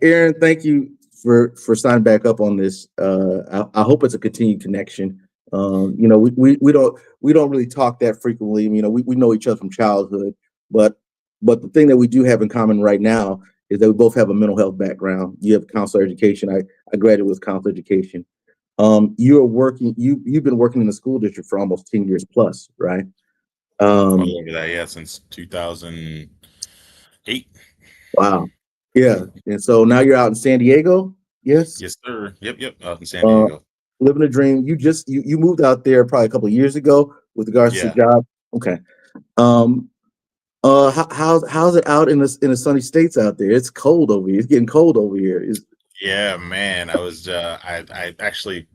Aaron, thank you for signing back up on this. I hope it's a continued connection. We don't really talk that frequently. We know each other from childhood, but the thing that we do have in common right now is that we both have a mental health background. You have counselor education. I graduated with counselor education. You've been working in the school district for almost 10 years plus, right? Well over that, yeah, since 2008. Wow. Yeah. And so now you're out in San Diego? Yes. Yes, sir. Yep. Out in San Uh, Diego. living a dream. You moved out there probably a couple of years ago with regards to Yeah. job. Okay. Um, how's it out in the sunny states out there? It's cold over here. It's getting cold over here. Yeah, man. I actually,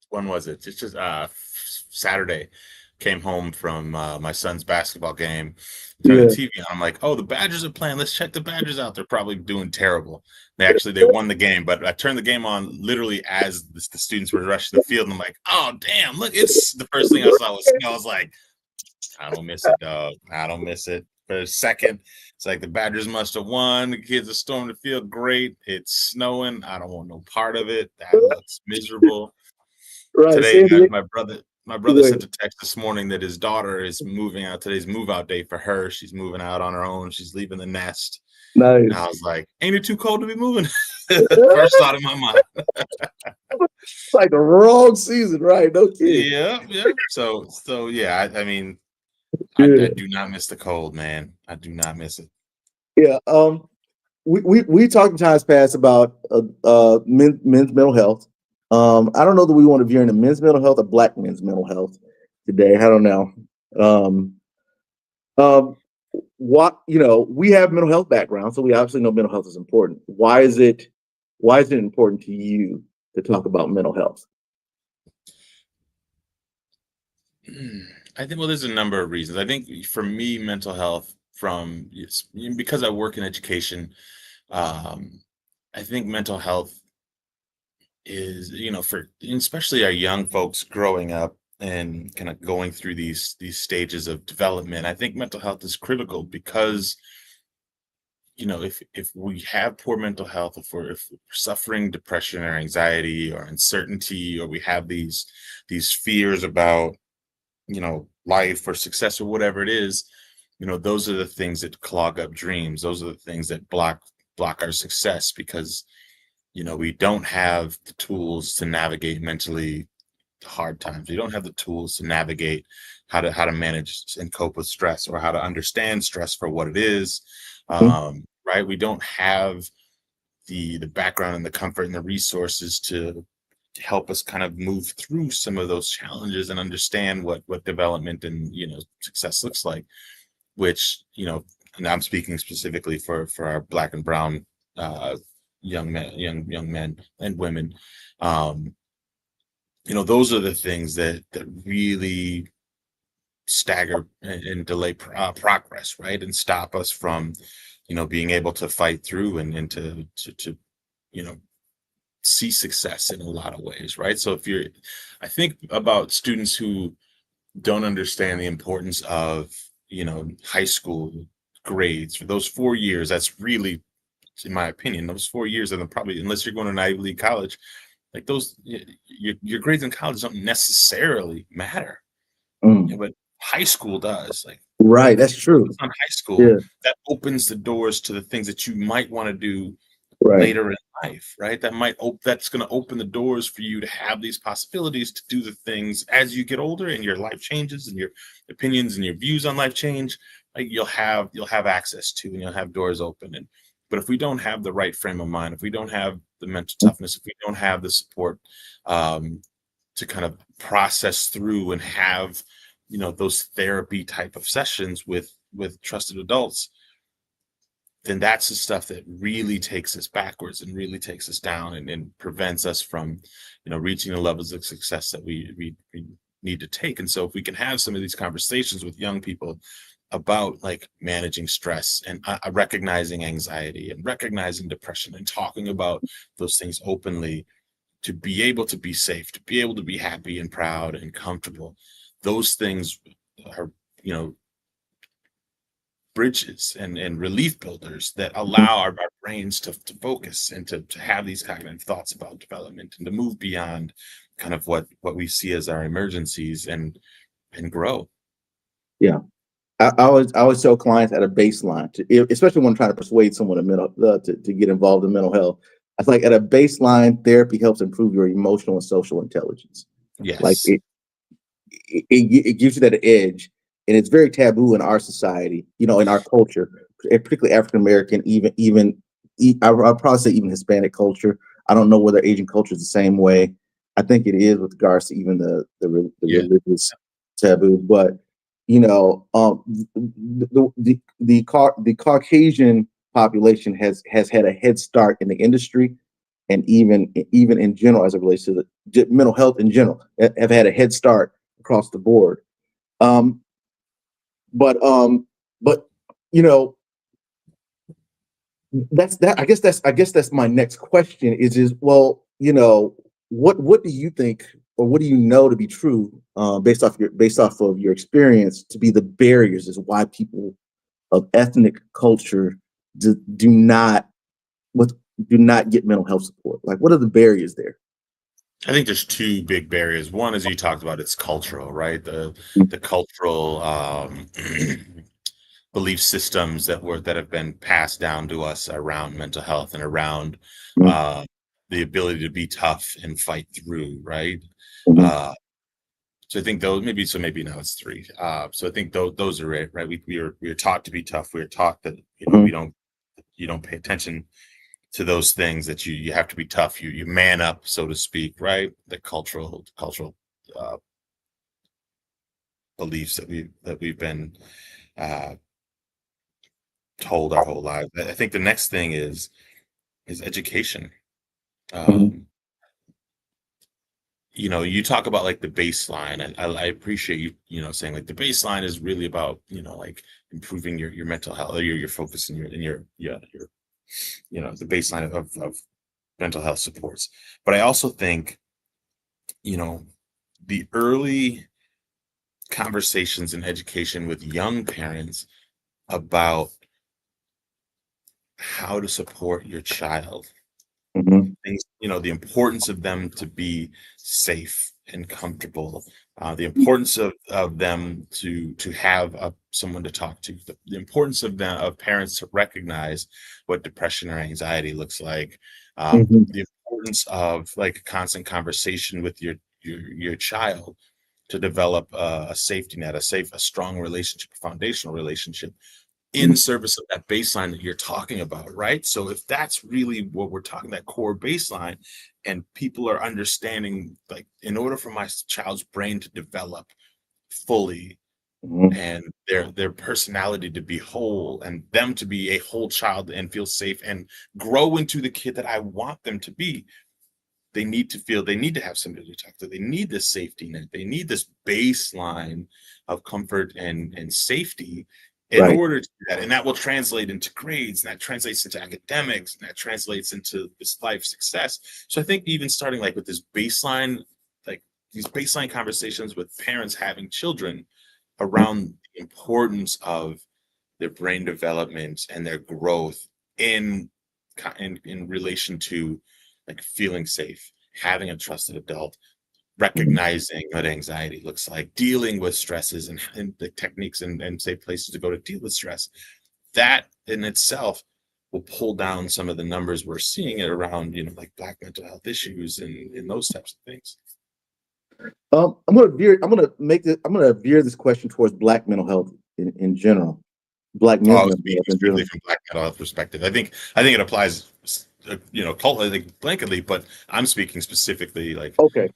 when was it? It's just Saturday. Came home from my son's basketball game. Turned the Yeah. TV on. I'm like, oh, the Badgers are playing. Let's check the Badgers out. They're probably doing terrible. They won the game, but I turned the game on literally as the students were rushing the field, and I'm like, oh damn, look! It's the first thing I saw was snow. I was like, I don't miss it, dog. I don't miss it. For a second, it's like the Badgers must have won. The kids are storming the field. Great. It's snowing. I don't want no part of it. That looks miserable. Right. Today, San Diego. my brother sent a text this morning that his daughter is moving out. Today's move out day for her. She's moving out on her own. She's leaving the nest. And I Nice. was like, ain't it too cold to be moving? First thought in my mind. It's like the wrong season, right? No kidding. Yeah. So yeah, I mean, I Yeah. do not miss the cold, man. I do not miss it. Yeah. We talked in times past about men's mental health. I don't know that we want to veer into men's mental health or black men's mental health today. I don't know. Um, um, we have mental health background, so we obviously know mental health is important. Why is it important to you to talk about mental health? I think, well, there's a number of reasons. I think for me, mental health, because I work in education, um, I think mental health is, for especially our young folks growing up and kind of going through these stages of development. I think mental health is critical because, if we have poor mental health, if we're suffering depression or anxiety or uncertainty, or we have these fears about, life or success or whatever it is, those are the things that clog up dreams. Those are the things that block our success because, we don't have the tools to navigate mentally hard times. We don't have the tools to navigate how to manage and cope with stress, or how to understand stress for what it is. Right? We don't have the background and the comfort and the resources to help us kind of move through some of those challenges and understand what development and success looks like. Which, and I'm speaking specifically for our Black and brown young men and women. Those are the things that really stagger and delay progress, right, and stop us from being able to fight through and to see success in a lot of ways, right? So I think about students who don't understand the importance of high school grades for those 4 years. That's really, in my opinion, those 4 years, and then probably, unless you're going to an Ivy League college, like those, your grades in college don't necessarily matter. But high school does. Like, Right, if that's you true. focus on high school, Yeah, that opens the doors to the things that you might want to do right. later in life, right? That's going to open the doors for you to have these possibilities to do the things as you get older and your life changes and your opinions and your views on life change. Like, you'll have access to, and you'll have doors open. But if we don't have the right frame of mind, if we don't have the mental toughness, if we don't have the support to kind of process through and have those therapy type of sessions with trusted adults, then that's the stuff that really takes us backwards and really takes us down and prevents us from reaching the levels of success that we need to take. And so if we can have some of these conversations with young people about like managing stress and recognizing anxiety and recognizing depression and talking about those things openly, to be able to be safe, to be able to be happy and proud and comfortable, those things are bridges and relief builders that allow our brains to focus and to have these cognitive thoughts about development and to move beyond kind of what we see as our emergencies and grow. Yeah. I always tell clients at a baseline, especially when I'm trying to persuade someone to get involved in mental health. I was like, at a baseline, therapy helps improve your emotional and social intelligence. Like Yes. it gives you that edge, and it's very taboo in our society, in our culture, and particularly African American, I'll probably say even Hispanic culture. I don't know whether Asian culture is the same way. I think it is with regards to even the Yeah. religious taboo, but the Caucasian population has had a head start in the industry, and even in general, as it relates to the mental health in general, have had a head start across the board. Um, but you know, that's that. I guess that's my next question is well, what do you think, or what do you know to be true, based off of your experience, to be the barriers is why people of ethnic culture do not what do not get mental health support? Like, what are the barriers there? I think there's two big barriers. One, as you talked about, it's cultural, right? The cultural belief systems that have been passed down to us around mental health and around Mhm, uh, the ability to be tough and fight through, right? mhm, Uh, so I think those maybe now it's three. So I think those are it, right? We were taught to be tough. We were taught that we mhm, don't pay attention to those things, that you have to be tough. You man up, so to speak, right? The cultural uh, beliefs that we've been uh, told our whole lives. I think the next thing is education. mhm, Um, you talk about like the baseline, and I appreciate you saying like the baseline is really about like improving your mental health, or your focus and your the baseline of mental health supports. But I also think you know the early conversations in education with young parents about how to support your child, mhm, things, the importance of them to be safe and comfortable, the importance of them to have someone to talk to, the importance of parents to recognize what depression or anxiety looks like, mhm, the importance of like a constant conversation with your child to develop a safety net, a strong relationship, a foundational relationship in mhm. service of that baseline that you're talking about, right? So if that's really what we're talking, that core baseline, and people are understanding, like, in order for my child's brain to develop fully Mhm. and their personality to be whole and them to be a whole child and feel safe and grow into the kid that I want them to be, they need to have somebody to talk to. They need this safety net. They need this baseline of comfort and safety in Right. order to do that. And that will translate into grades, and that translates into academics, and that translates into this life success. So I think even starting like with this baseline, like these baseline conversations with parents having children Mhm, around the importance of their brain development and their growth in in relation to like feeling safe, having a trusted adult, mhm, recognizing what anxiety looks like, dealing with stresses, and the techniques and safe places to go to deal with stress. That in itself will pull down some of the numbers we're seeing it around, like Black mental health issues and those types of things. I'm gonna veer this question towards Black mental health in general. Black Oh, I men's was mental health speaking in strictly general. from Black mental health perspective. I think it applies, cult, I think blanketly, but I'm speaking specifically like Okay.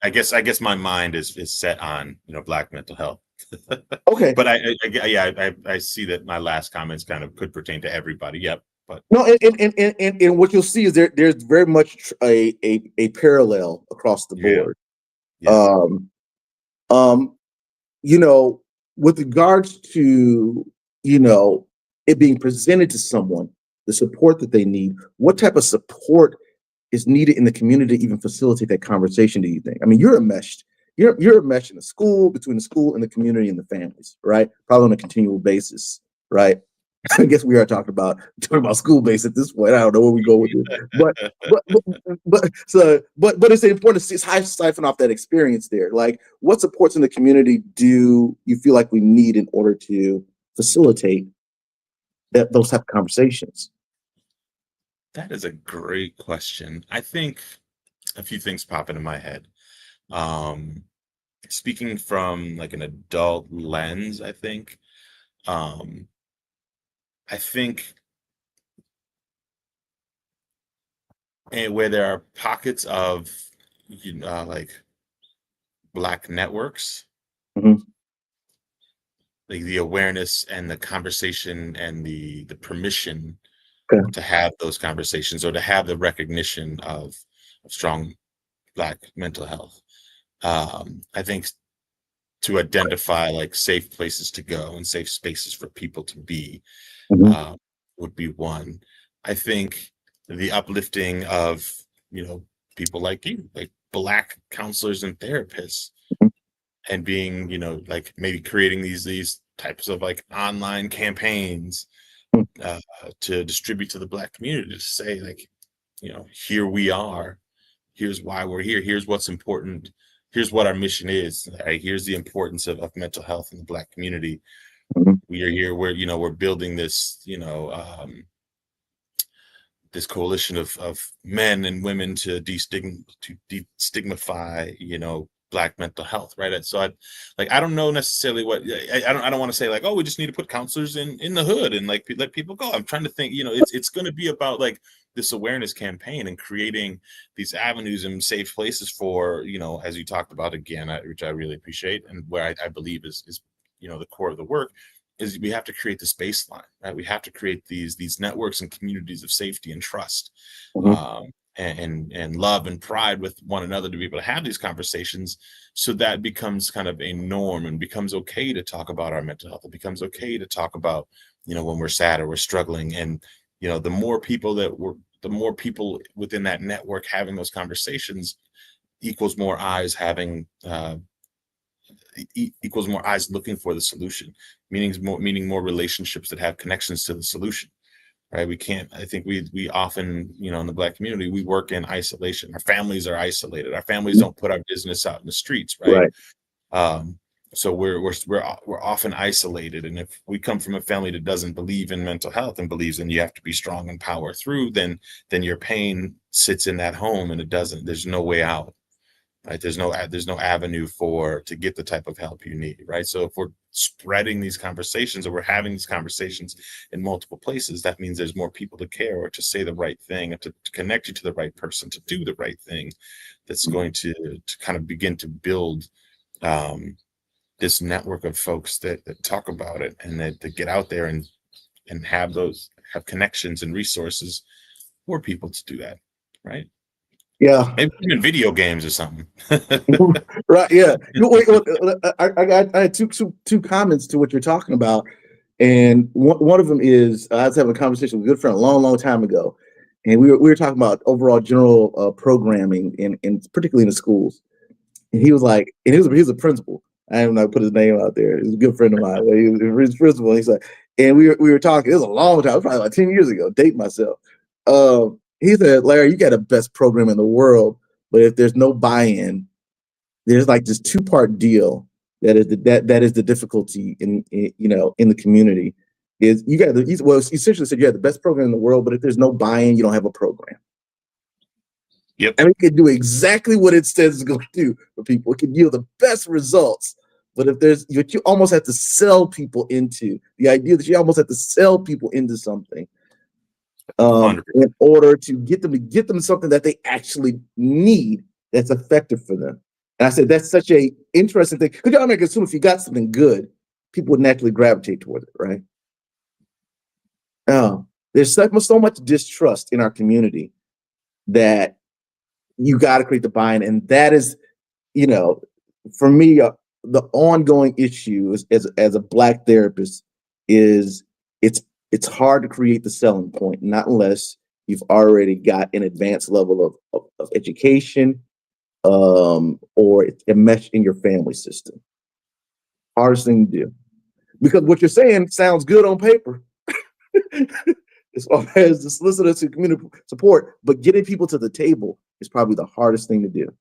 I guess my mind is set on Black mental health, Okay. but yeah, I see that my last comments kind of could pertain to everybody. Yep, but No, and what you'll see is there's very much a parallel across the yeah, board. yeah, Um, um, you know, with regards to, you know, it being presented to someone, the support that they need, what type of support is needed in the community to even facilitate that conversation, do you think? I mean, you're enmeshed in the school, between the school and the community and the families, right? Probably on a continual basis, right? I guess we are talking about school based at this point. I don't know where we go with it, but it's important to siphon off that experience there. Like, what supports in the community do you feel like we need in order to facilitate those type of conversations? That is a great question. I think a few things pop into my head. Um, Speaking from like an adult lens, um, I think where there are pockets of like Black networks, Mhm. like the awareness and the conversation and the permission Okay. to have those conversations or to have the recognition of strong Black mental health. I think to identify like safe places to go and safe spaces for people to be Mhm. uh, would be one. I think the uplifting of, you know, people like you, like Black counselors and therapists, Mhm. and being, like maybe creating these types of like online campaigns uh, to distribute to the Black community to say like, here we are, here's why we're here, here's what's important, here's what our mission is, right? Here's the importance of mental health in the Black community. Mhm. We are here, we're building this, this coalition of men and women to destigmify, Black mental health, right? And so I don't know necessarily what I don't want to say like, oh, we just need to put counselors in the hood and like let people go. I'm trying to think, it's going to be about like this awareness campaign and creating these avenues and safe places for, as you talked about again, which I really appreciate, and where I believe is the core of the work, is we have to create this baseline, right? We have to create these networks and communities of safety and trust, Mhm. and love and pride with one another to be able to have these conversations, so that becomes kind of a norm and becomes okay to talk about our mental health. It becomes okay to talk about, when we're sad or we're struggling. And, the more people within that network having those conversations equals more eyes having equals more eyes looking for the solution, meaning more relationships that have connections to the solution, right? We can't, I think we often, in the Black community, we work in isolation. Our families are isolated. Our families Mhm. don't put our business out in the streets, right? Right. um so we're often isolated, and if we come from a family that doesn't believe in mental health and believes in you have to be strong and power through, then your pain sits in that home, and there's no way out, right? There's no avenue to get the type of help you need, right? So if we're spreading these conversations, or we're having these conversations in multiple places, that means there's more people to care, or to say the right thing, or to connect you to the right person, to do the right thing, that's going to kind of begin to build um, this network of folks that talk about it, and that get out there and have connections and resources for people to do that, right? Yeah. Maybe even video games or something. Right. Yeah. Wait, I had two comments to what you're talking about, and one of them is I was having a conversation with a good friend a long time ago, and we were talking about overall general programming in particularly in the schools. And he was like, and he was a principal. I am not put his name out there. He's a good friend of mine. But he was his principal. He's like, and we were talking. It was a long time. It was probably like 10 years ago. Date myself. He said, Larry, you got the best program in the world, but if there's no buy-in, there's like this two-part deal that is the difficulty in the community. Is you got essentially said you have the best program in the world, but if there's no buy-in, you don't have a program. Yep. And it can do exactly what it says it's going to do for people. It can yield the best results. But you almost have to sell people into the idea that you almost have to sell people into something 100%. in order to get them something that they actually need that's effective for them. And I said that's such a interesting thing because y'all make assume if you got something good, people would naturally gravitate towards it, right? There's so much distrust in our community that you got to create the buy-in, and that is, for me, the ongoing issue as a Black therapist is it's hard to create the selling point, not unless you've already got an advanced level of education, or it's enmeshed in your family system. Hardest thing to do, because what you're saying sounds good on paper. as far as the solicitors and community support, but getting people to the table is probably the hardest thing to do.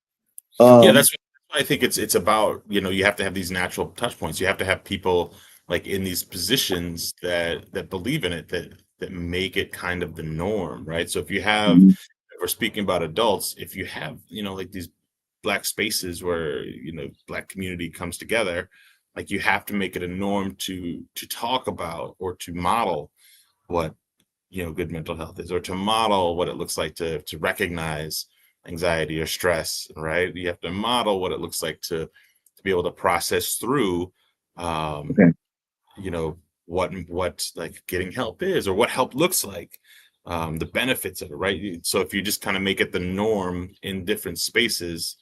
Yeah, Um, that's what I think it's about. You have to have these natural touch points. You have to have people like in these positions that believe in it, that make it kind of the norm, right? So if we're speaking about adults, if you have, like these black spaces where, black community comes together, like you have to make it a norm to talk about or to model what, good mental health is, or to model what it looks like to recognize anxiety or stress, right? You have to model what it looks like to be able to process through, um, okay. you know, what like getting help is, or what help looks like, the benefits of it, right? So if you just kind of make it the norm in different spaces,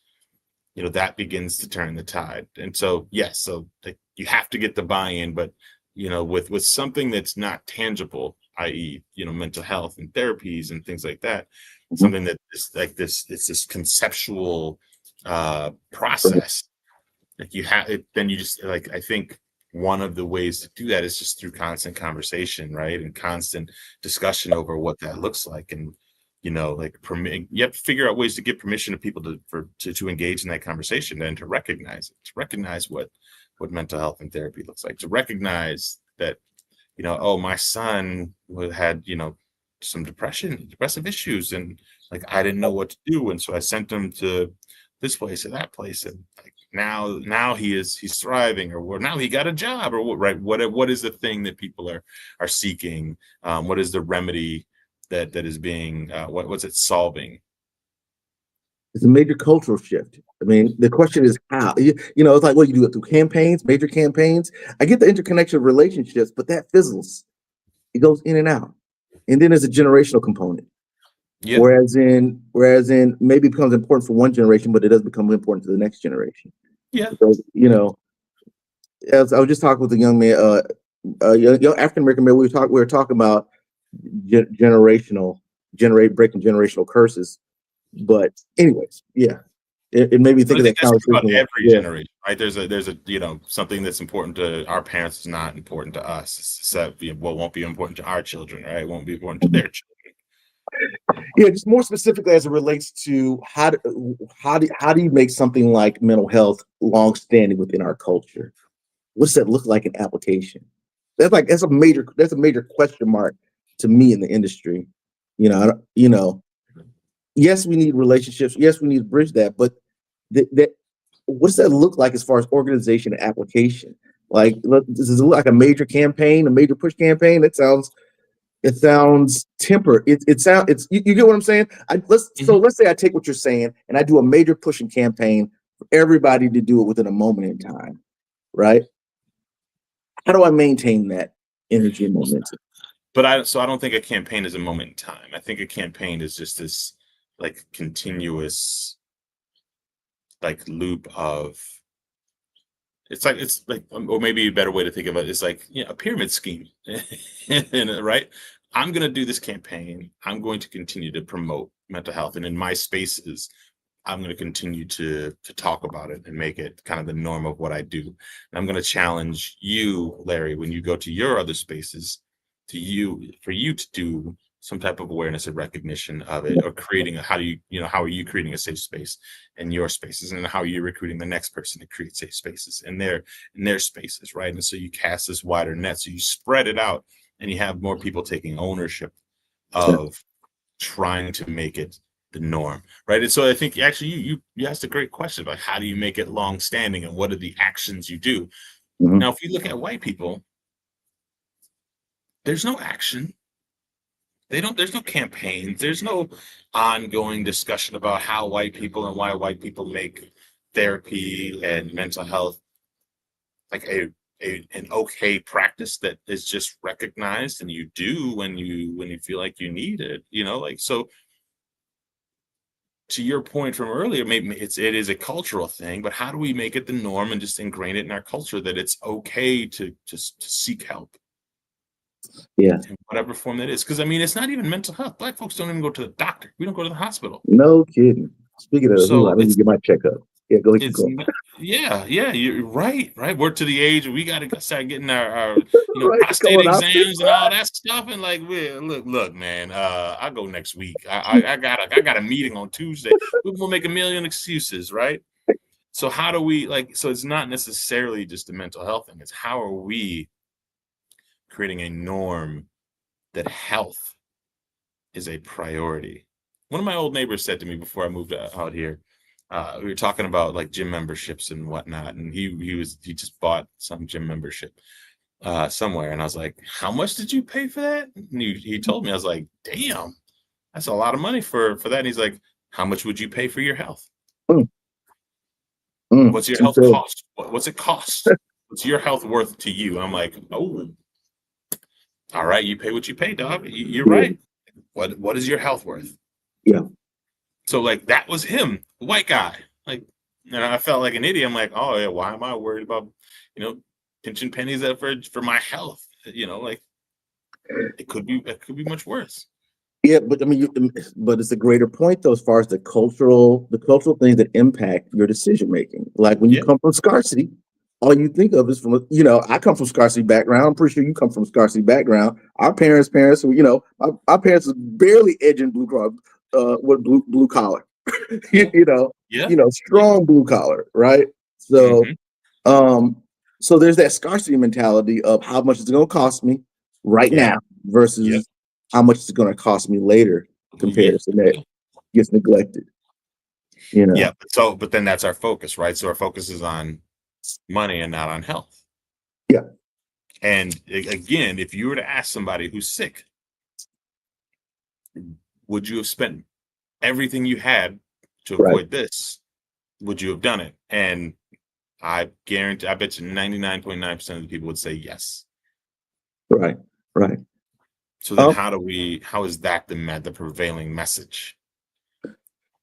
that begins to turn the tide. And so, yes, so like, you have to get the buy-in, but with something that's not tangible, i.e., mental health and therapies and things like that, Mhm. something that is like this, it's this conceptual Right. process. Like you have it, then you just like, I think one of the ways to do that is just through constant conversation, right? And constant discussion over what that looks like. And like permit, you have to figure out ways to get permission to people to engage in that conversation, and to recognize it, to recognize what mental health and therapy looks like, to recognize that, oh, my son had, some depressive issues, and like I didn't know what to do. And so I sent him to this place or that place. And like now he's thriving, or now he got a job, or what, right? What is the thing that people are seeking? What is the remedy that is being, what's it solving? It's a major cultural shift. I mean, the question is how. It's like what you do it through campaigns, major campaigns. I get the interconnection of relationships, but that fizzles. It goes in and out. And then there's a generational component. Yeah. Whereas in maybe it becomes important for one generation, but it doesn't become important to the next generation. Yeah. So, as I was just talking with a young man, young African American man, we were talking about breaking generational curses. But anyways, yeah, it made me But think I of think that that's true about conversation. every Yeah, generation, right? There's a something that's important to our parents is not important to us. So what won't be important to our children, right? Won't be important to their children. yeah. Just more specifically, as it relates to how do you make something like mental health long-standing within our culture? What's that look like in application? That's a major question mark to me in the industry. Yes, we need relationships. Yes, we need to bridge that. But that what does that look like as far as organization and application? Like, does it look like a major campaign, a major push campaign? It sounds tempered. You get what I'm saying? Mhm. Let's say I take what you're saying and I do a major pushing campaign for everybody to do it within a moment in time, right? How do I maintain that energy and momentum? But I don't think a campaign is a moment in time. I think a campaign is just this like continuous like loop of, it's like, or maybe a better way to think of it is like, a pyramid scheme. Right? I'm going to do this campaign. I'm going to continue to promote mental health, and in my spaces I'm going to continue to talk about it and make it kind of the norm of what I do. And I'm going to challenge you, Larry, when you go to your other spaces, for you to do some type of awareness and recognition of it, or creating how are you creating a safe space in your spaces, and how are you recruiting the next person to create safe spaces in their spaces, right? And so you cast this wider net, so you spread it out, and you have more people taking ownership of trying to make it the norm, right? And so I think actually you asked a great question about how do you make it long standing, and what are the actions you do. Mhm. Now, if we look at white people, there's no action. There's no campaigns. There's no ongoing discussion about how white people and why white people make therapy and mental health like an okay practice that is just recognized, and you do when you feel like you need it, like. So to your point from earlier, maybe it is a cultural thing, but how do we make it the norm and just ingrain it in our culture that it's okay to just to seek help Yeah, in whatever form that is? Because I mean, it's not even mental health. Black folks don't even go to the doctor. We don't go to the hospital. no kidding. Speaking of who, So I need to get my checkup. Yeah, go ahead, keep It's going. not, yeah, yeah, you're right, right. We're to the age where we got to start getting our Right, the prostate colonoscopy. exams and all that stuff. And like, look, man, I go next week. I got a meeting on Tuesday. We'll make a million excuses, right? So how do we like? So it's not necessarily just a mental health thing. It's how are we creating a norm that health is a priority. One of my old neighbors said to me before I moved out here, we were talking about like gym memberships and whatnot, and he just bought some gym membership somewhere, and I was like, "How much did you pay for that?" And he told me, I was like, "Damn, that's a lot of money for that." And he's like, "How much would you pay for your health? Mm, What's your she health said, cost? What's it cost? What's your health worth to you?" I'm like, "Oh, all right, you pay what you pay, dog. You're yeah, right. What is your health worth?" yeah, So like that was him, white guy. Like, and I felt like an idiot. I'm like, oh yeah, why am I worried about, pinching pennies out for my health? Like it could be much worse. yeah. But I mean, but it's a greater point though, as far as the cultural things that impact your decision making. Like when you Yeah, come from scarcity, all you think of is from I come from scarcity background. I'm pretty sure you come from scarcity background. Our parents, who our parents was barely edging blue collar, what blue collar, yeah, you know, yeah, yeah. strong blue collar, right? So, Hmm. um, so there's that scarcity mentality of how much it's going to cost me right Yeah, now yeah, versus how much it's going to cost me later. yeah, Comparison that yeah. gets neglected, you Yeah. know. But then that's our focus, right? So our focus is on money and not on health. Yeah, And again, if you were to ask somebody who's sick, would you have spent everything you had to right, avoid this? Would you have done it? And I guarantee, I bet you 99.9% of the people would say yes. right, right. So then Um, how is that the prevailing message?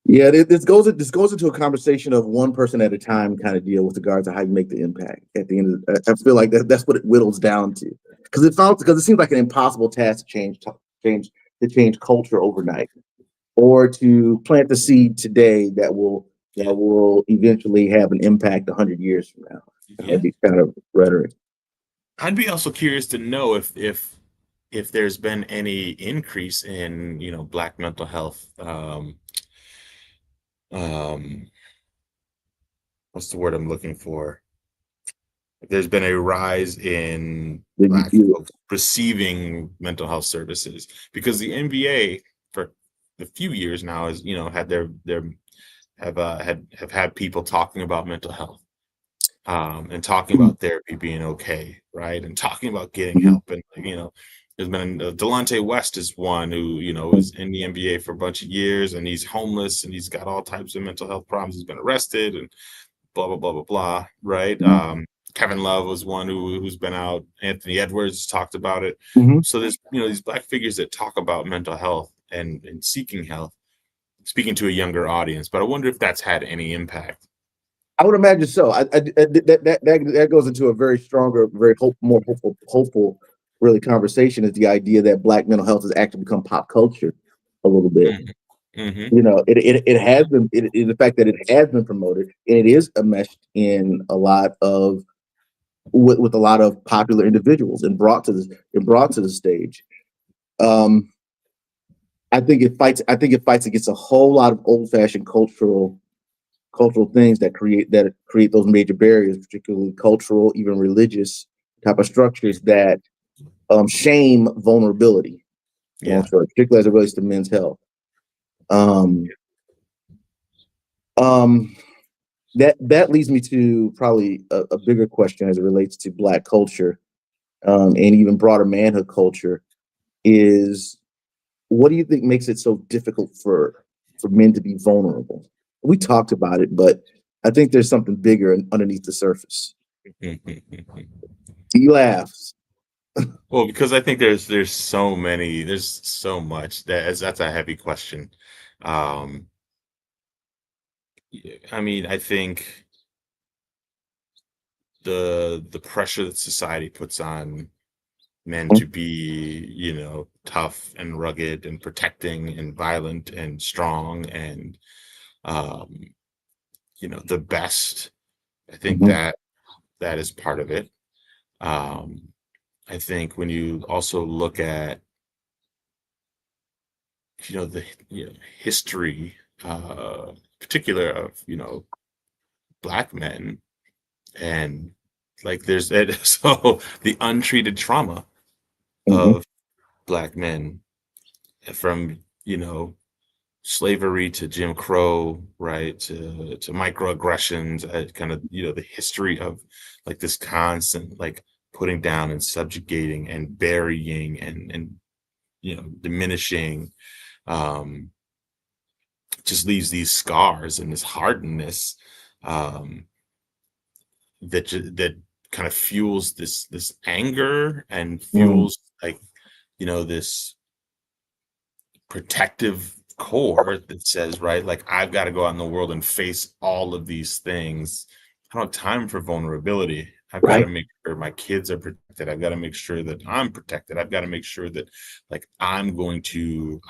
yeah, this goes into a conversation of one person at a time kind of deal with regards to how you make the impact. At the end, I feel like that's what it whittles down to, because it seems like an impossible task change to change culture overnight, or to plant the seed today that Yeah. will eventually have an impact 100 years from now. Yeah. These kind of rhetoric. I'd be also curious to know if there's been any increase in, Black mental health. Um, what's the word I'm looking for? If there's been a rise in Black folks receiving mental health services, because the NBA for a few years now has, had their have had people talking about mental health, and talking about therapy being okay, right, and talking about getting help, and there's been Delonte West is one who was in the NBA for a bunch of years, and he's homeless, and he's got all types of mental health problems. He's been arrested, and blah blah blah blah blah, right? Kevin Love was one who's been out. Anthony Edwards talked about it. Mhm. So there's these Black figures that talk about mental health and seeking health, speaking to a younger audience. But I wonder if that's had any impact. I would imagine so. That goes into a very stronger, more hopeful, really conversation. Is the idea that Black mental health has actually become pop culture a little bit. Hmm. Hmm. It has been, the fact that it has been promoted, and it is enmeshed in a lot of with a lot of popular individuals and brought to the stage. Um, I think it fights against a whole lot of old fashioned cultural things that create those major barriers, particularly cultural, even religious type of structures that shame vulnerability, Yeah. particularly as it relates to men's health. Um, um, that leads me to probably a bigger question as it relates to Black culture, and even broader manhood culture. Is what do you think makes it so difficult for men to be vulnerable? We talked about it, but I think there's something bigger underneath the surface. He laughs. Well, because I think there's so much that's a heavy question. Um, I mean, I think the pressure that society puts on men to be, tough and rugged and protecting and violent and strong and um, the best. I think Mhm. that is part of it. I think when you also look at the history, particular of Black men, and like there's that so the untreated trauma Mhm. of Black men from slavery to Jim Crow, right, to microaggressions, kind of the history of like this constant like putting down and subjugating and burying and diminishing, um just leaves these scars and this hardness, um that kind of fuels this anger and Mm. fuels like this protective core that says, right, like I've got to go out in the world and face all of these things. I don't have time for vulnerability. I've got to Right. make sure my kids are protected. I've got to make sure that I'm protected. I've got to make sure that like I'm going to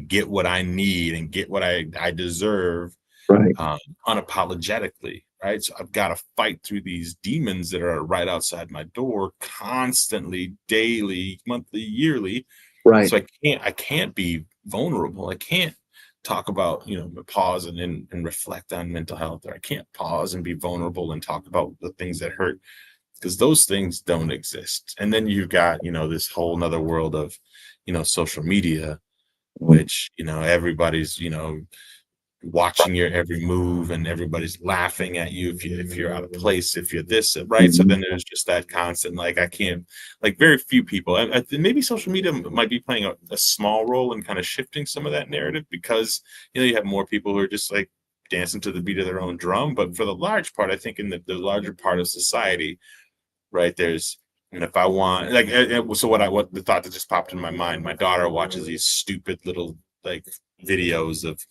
get what I need and get what I deserve, Right. um, unapologetically, right? So I've got to fight through these demons that are right outside my door constantly, daily, monthly, yearly. Right. So I can't be vulnerable. I can't talk about, pause and reflect on mental health, or I can't pause and be vulnerable and talk about the things that hurt, because those things don't exist. And then you've got, this whole nother world of, social media, Mm. which, everybody's, watching your every move, and everybody's laughing at you if you're out of place, if you're this, right? So Mhm. then there's just that constant like I can't, like very few people, maybe social media might be playing a small role in kind of shifting some of that narrative, because you have more people who are just like dancing to the beat of their own drum. But for the large part, I think in the larger part of society, right, there's, and if I want like so what the thought that just popped in my mind, my daughter watches these stupid little like videos of,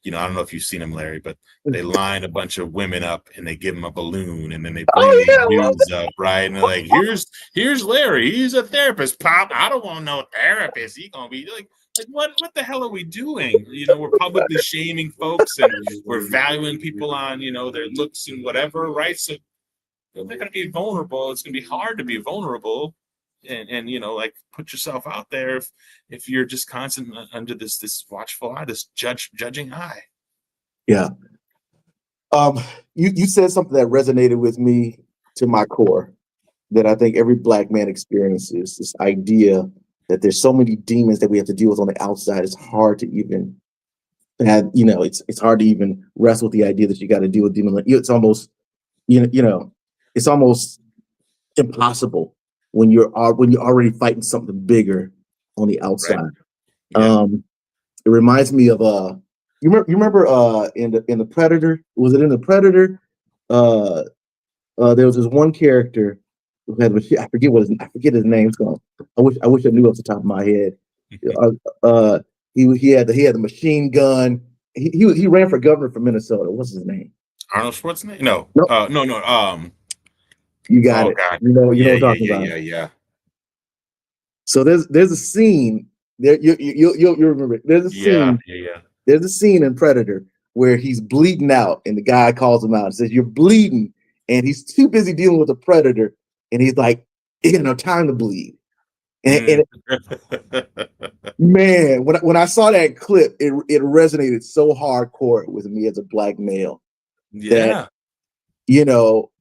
I don't know if you've seen them, Larry, but they line a bunch of women up and they give them a balloon, and then they bring Oh these yeah, I love dudes up, right? And they're like, here's Larry, he's a therapist. Pop, I don't want no therapist. He gonna be like what the hell are we doing? We're publicly shaming folks, and we're valuing people on, their looks and whatever, right? So if they're going to be vulnerable, it's going to be hard to be vulnerable, and like put yourself out there if you're just constant under this watchful eye, this judging eye. Yeah. Um, you said something that resonated with me to my core, that I think every Black man experiences, this idea that there's so many demons that we have to deal with on the outside. It's hard to even have, it's hard to even wrestle with the idea that you got to deal with demons. It's almost, it's almost impossible when you're already fighting something bigger on the Right. outside. Yeah. Um, it reminds me of you remember in the Predator, was it in the Predator? Uh, there was this one character who had I forget his name. It's gone. I wish I knew off the top of my head. Uh, uh, he had the machine gun. He ran for governor from Minnesota. What's his name? Arnold Schwarzenegger? No. Nope. No. You got Oh it. God. You know Yeah, what yeah, I'm talking yeah, about. yeah, yeah. So there's a scene there. You'll remember it. Yeah, yeah, yeah. There's a scene in Predator where he's bleeding out, and the guy calls him out and says, "You're bleeding," and he's too busy dealing with the predator, and he's like, "You got no time to bleed." And Mm. man, when I saw that clip, it resonated so hardcore with me as a Black male that Yeah. you know,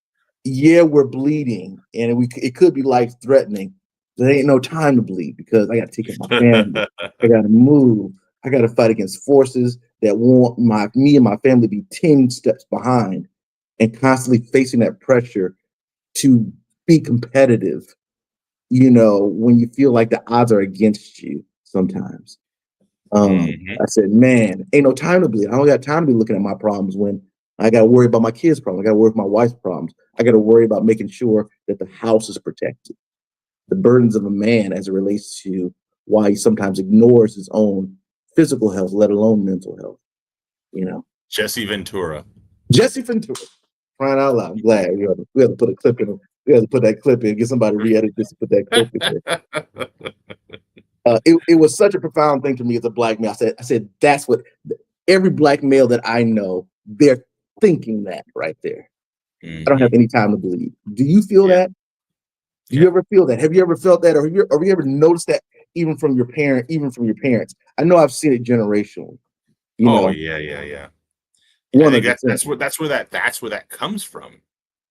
yeah, we're bleeding, and it could be life threatening. There ain't no time to bleed because I got to take care of my family. I got to move. I got to fight against forces that want me and my family to be 10 steps behind, and constantly facing that pressure to be competitive. When you feel like the odds are against you sometimes. Mhm. I said, man, ain't no time to bleed. I don't got time to be looking at my problems when I got to worry about my kids' problems. I got to worry about my wife's problems. I got to worry about making sure that the house is protected. The burdens of a man as it relates to why he sometimes ignores his own physical health, let alone mental health. You know, Jesse Ventura. Jesse Ventura, crying out loud. I'm glad we have to put a clip in. We have to put that clip in. Get somebody to re-edit this and put that clip in there. It was such a profound thing to me as a Black male. I said that's what every Black male that I know, they're thinking that right there. I don't have Hmm. any time to bleed. Do you feel Yeah. that? Do you Yeah. ever feel that? Have you ever felt that, or have you ever noticed that even from your parents? I know I've seen it generationally. You Oh know, yeah, yeah, yeah. Yeah, I think 100%. that's where that comes from.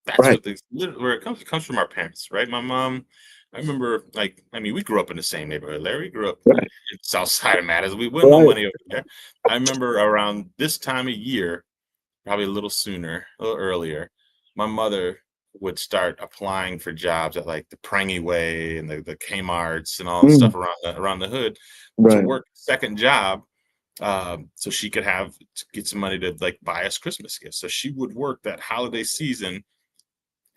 That's Right, what the where it comes. It comes from our parents, right? My mom, I remember, like, I mean, we grew up in the same neighborhood. Larry grew up in right, South Side of Madison. We wouldn't no right. money over there. I remember around this time of year, probably a little sooner, a little earlier, my mother would start applying for jobs at like the Prangy Way and the Kmart's and all the Mm, stuff around the hood to right, work second job, so she could have to get some money to like buy us Christmas gifts. So she would work that holiday season,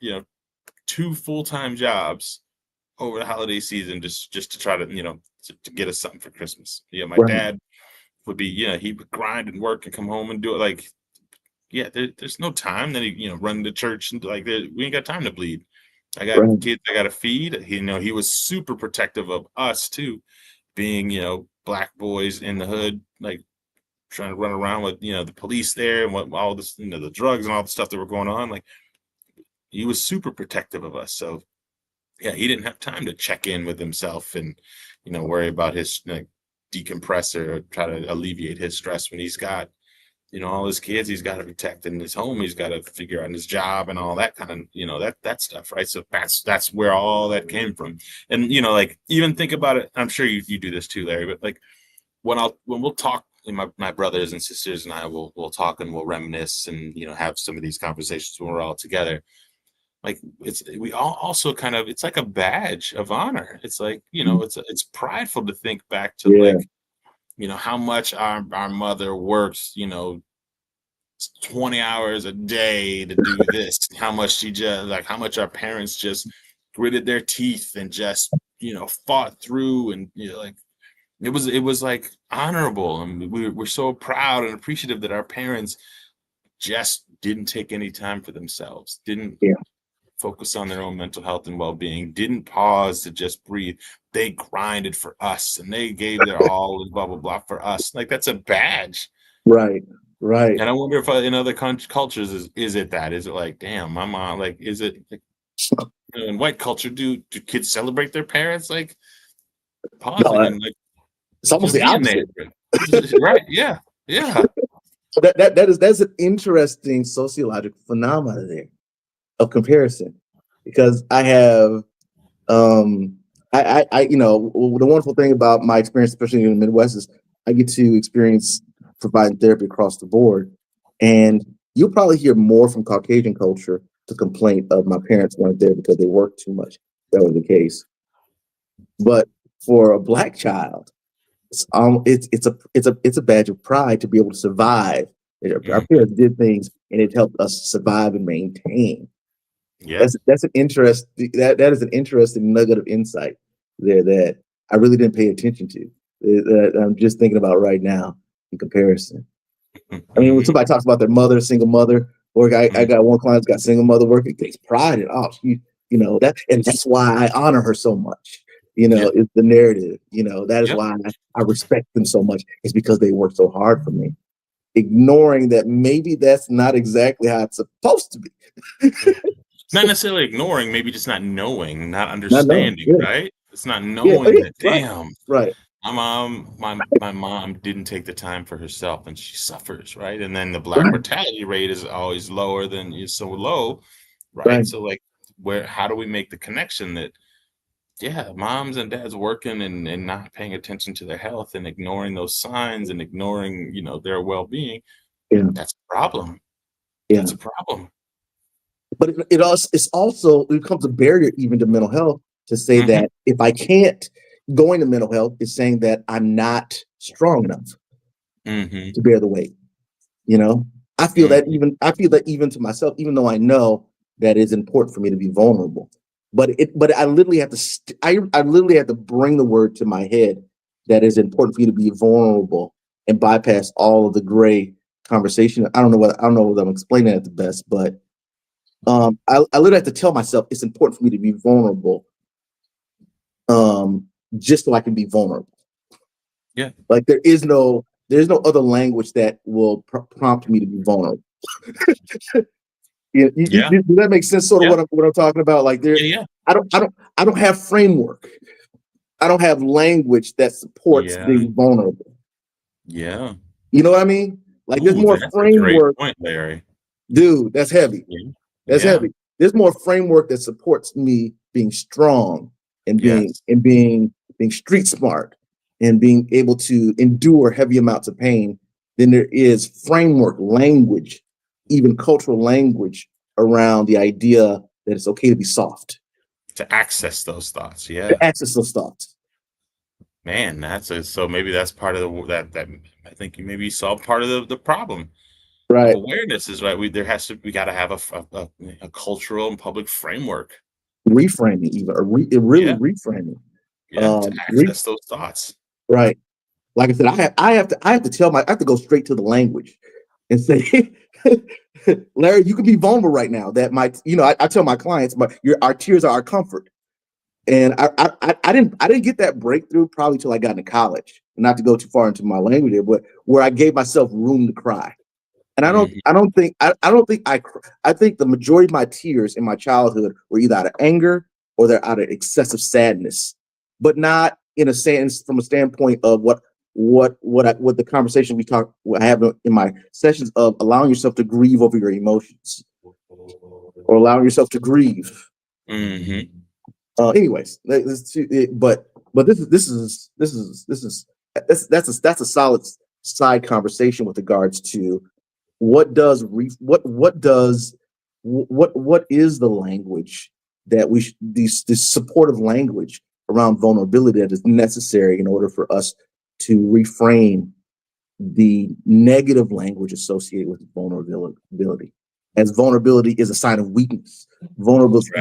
you know, two full-time jobs over the holiday season just to try to, to get us something for Christmas. Yeah, my right, dad would be, he would grind and work and come home and do it. Like, yeah, there's no time. Then he, run to church and like we ain't got time to bleed. I got right, kids I got to feed. He was super protective of us too, being black boys in the hood, like trying to run around with the police there and what all this, the drugs and all the stuff that were going on. Like, he was super protective of us. So yeah, he didn't have time to check in with himself and worry about his decompressor or try to alleviate his stress when he's got all his kids he's got to protect in his home. He's got to figure out his job and all that kind of that stuff, right? So that's where all that came from. And like, even think about it, I'm sure you do this too, Larry, but like when we'll talk, and my brothers and sisters and I will talk and we'll reminisce and have some of these conversations when we're all together. Like, we all also kind of, it's like a badge of honor. It's like, mm, it's prideful to think back to, yeah, like, how much our mother works, 20 hours a day to do this, how much she just, like, how much our parents just gritted their teeth and just fought through. And like, it was like honorable, and we're so proud and appreciative that our parents just didn't take any time for themselves, didn't yeah, focus on their own mental health and well-being, didn't pause to just breathe. They grinded for us and they gave their all and blah blah blah for us. Like, that's a badge. right, right. And I wonder if in other cultures, is it that? Is it like, damn, my mom, like, is it like, in white culture, do kids celebrate their parents, like No, pausing and like it's almost just the being there? opposite. Right? Yeah, yeah. So that's an interesting sociological phenomena there of comparison, because I have the wonderful thing about my experience, especially in the Midwest, is I get to experience providing therapy across the board. And you'll probably hear more from Caucasian culture the complaint of my parents weren't there because they worked too much. That was the case. But for a black child, it's a badge of pride to be able to survive. Our Mhm. parents did things and it helped us survive and maintain. Yeah. That's an interest that is an interesting nugget of insight there that I really didn't pay attention to. That I'm just thinking about right now in comparison. I mean, when Mhm. somebody talks about their mother, single mother, or I Mhm. got one client that's got single mother work, it takes pride in, oh, that, and that's why I honor her so much. Yeah. It's the narrative. That is Yep. why I respect them so much. It's because they work so hard for me. Ignoring that maybe that's not exactly how it's supposed to be. Not necessarily ignoring, maybe just not knowing, not Not knowing. understanding, Yeah. right? It's not Yeah. Oh, knowing yeah. that, Right. damn, Right. my mom didn't take the time for herself and she suffers, right? And then the black Right. mortality rate is always lower than is so low, right? Right. So like, how do we make the connection that, yeah, moms and dads working and not paying attention to their health and ignoring those signs and ignoring, their well-being, Yeah. that's a problem. Yeah. That's a problem. But it's also it becomes a barrier even to mental health to say Hmm. that if I can't going to mental health is saying that I'm not strong enough Hmm. to bear the weight. You know, Hmm. I feel that even to myself, even though I know that it's important for me to be vulnerable. But I literally have to I literally have to bring the word to my head that it's important for you to be vulnerable and bypass all of the gray conversation. I don't know whether I'm explaining it the best, but I literally have to tell myself it's important for me to be vulnerable, um, just so I can be vulnerable. Yeah. Like there's no other language that will prompt me to be vulnerable. Yeah. Does that make sense? Sort of Yeah. what I'm talking about. Like there, Yeah. I don't have framework. I don't have language that supports Yeah. being vulnerable. Yeah. You know what I mean? Like there's Ooh, more that's a great framework, point, Larry. dude. That's heavy. Yeah. That's Yeah. heavy. There's more framework that supports me being strong and Yes. being street smart and being able to endure heavy amounts of pain than there is framework language, even cultural language around the idea that it's okay to be soft, To access those thoughts. to Yeah. access those thoughts. Man, so maybe that's part of that I think you maybe solved part of the problem of Right. awareness is right. We got to have a cultural and public framework. Reframing, even, or really Yeah. reframing. Yeah. To access those thoughts. Right. Like I said, I have to I have to go straight to the language and say, Larry, you can be vulnerable right now. That might, I tell my clients, but our tears are our comfort. And I didn't get that breakthrough probably till I got into college. Not to go too far into my language here, but where I gave myself room to cry. And Mhm. I think the majority of my tears in my childhood were either out of anger or they're out of excessive sadness, but not in a sense from a standpoint of what the conversation I have in my sessions of allowing yourself to grieve over your emotions or allowing yourself to grieve. Mhm. Anyways, but that's a solid side conversation with regards to what does what is the language that this supportive language around vulnerability that is necessary in order for us to reframe the negative language associated with vulnerability, as vulnerability is a sign of weakness. Right.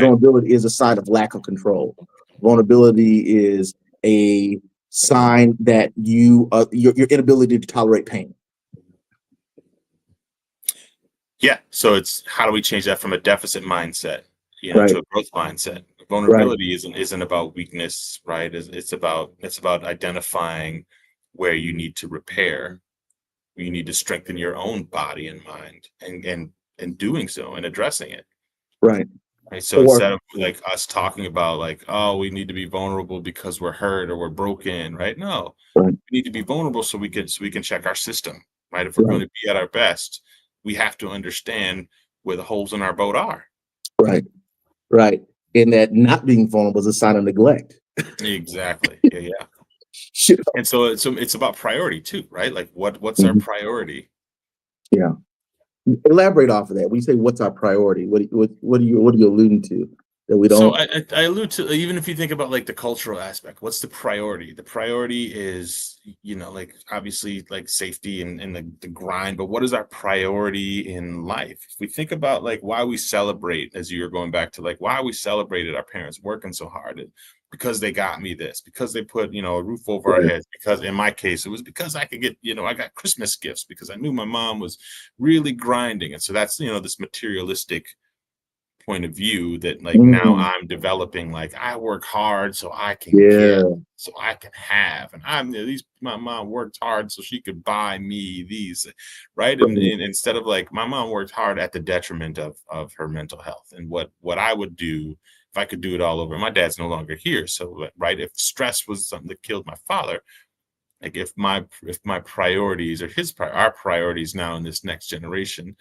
Vulnerability is a sign of lack of control. Vulnerability is a sign that your inability to tolerate pain. Yeah. So it's how do we change that from a deficit mindset, Right. to a growth mindset? Right. Vulnerability isn't about weakness, right? It's about identifying where you need to repair. You need to strengthen your own body and mind, and doing so and addressing it. Right. Right. So Or instead of like us talking about like, oh, we need to be vulnerable because we're hurt or we're broken, right? No, right. we need to be vulnerable so we can check our system, right? If we're going Right. to be at our best, we have to understand where the holes in our boat are. Right. Right. And that not being vulnerable is a sign of neglect. Exactly. Yeah, yeah. Shit. And so it's about priority too, right? Like what's our Mhm. priority? Yeah. Elaborate off of that. When you say what's our priority, what are you alluding to? That we So don't. I allude to, even if you think about like the cultural aspect, what's the priority? The priority is, like obviously like safety and the grind, but what is our priority in life? If we think about like why we celebrate, as you're going back to like why we celebrated our parents working so hard, because they got me this, because they put, a roof over our Right. heads, because in my case, it was because I could get, I got Christmas gifts because I knew my mom was really grinding. And so that's, this materialistic point of view that like now Mm, I'm developing, like I work hard so I can get, yeah. so I can have, and these my mom worked hard so she could buy me these, right? And instead of like my mom worked hard at the detriment of her mental health. And what I would do if I could do it all over. My dad's no longer here, so right, if stress was something that killed my father, like if my priorities or our priorities now in this next generation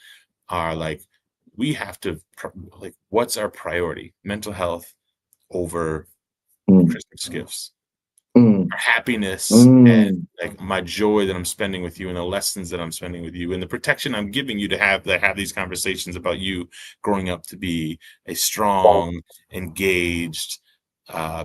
are like we have to like what's our priority? Mental health over Mm, Christmas gifts, mm, our happiness, and mm. like my joy that I'm spending with you, and the lessons that I'm spending with you, and the protection I'm giving you to have these conversations about you growing up to be a strong, engaged,